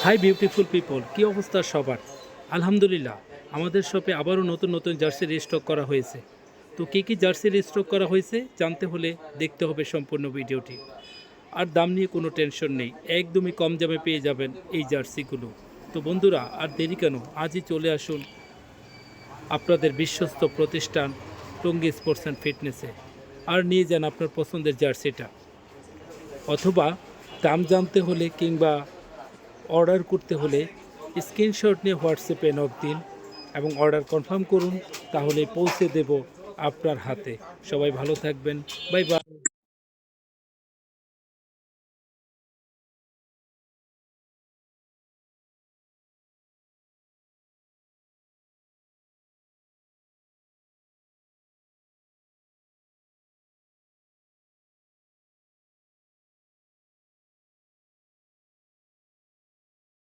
Hi beautiful people, কী অবস্থা সবার? আলহামদুলিল্লাহ, আমাদের শপে আবারও নতুন নতুন জার্সি রিস্টক করা হয়েছে। তো কী কী জার্সি রিস্টক করা হয়েছে জানতে হলে দেখতে হবে সম্পূর্ণ ভিডিওটি। আর দাম নিয়ে কোনো টেনশন নেই, একদমই কম দামে পেয়ে যাবেন এই জার্সিগুলো। তো বন্ধুরা, আর দেরি কেন, আজই চলে আসুন আপনাদের বিশ্বস্ত প্রতিষ্ঠান টঙ্গী স্পোর্টস অ্যান্ড ফিটনেসে, আর নিয়ে যান আপনার পছন্দের জার্সিটা। অথবা দাম জানতে হলে কিংবা অর্ডার করতে হলে স্ক্রিনশট নিয়ে হোয়াটসঅ্যাপে নক দিন এবং অর্ডার কনফার্ম করুন, তাহলে পৌঁছে দেব আপনার হাতে। সবাই ভালো থাকবেন, বাই বাই।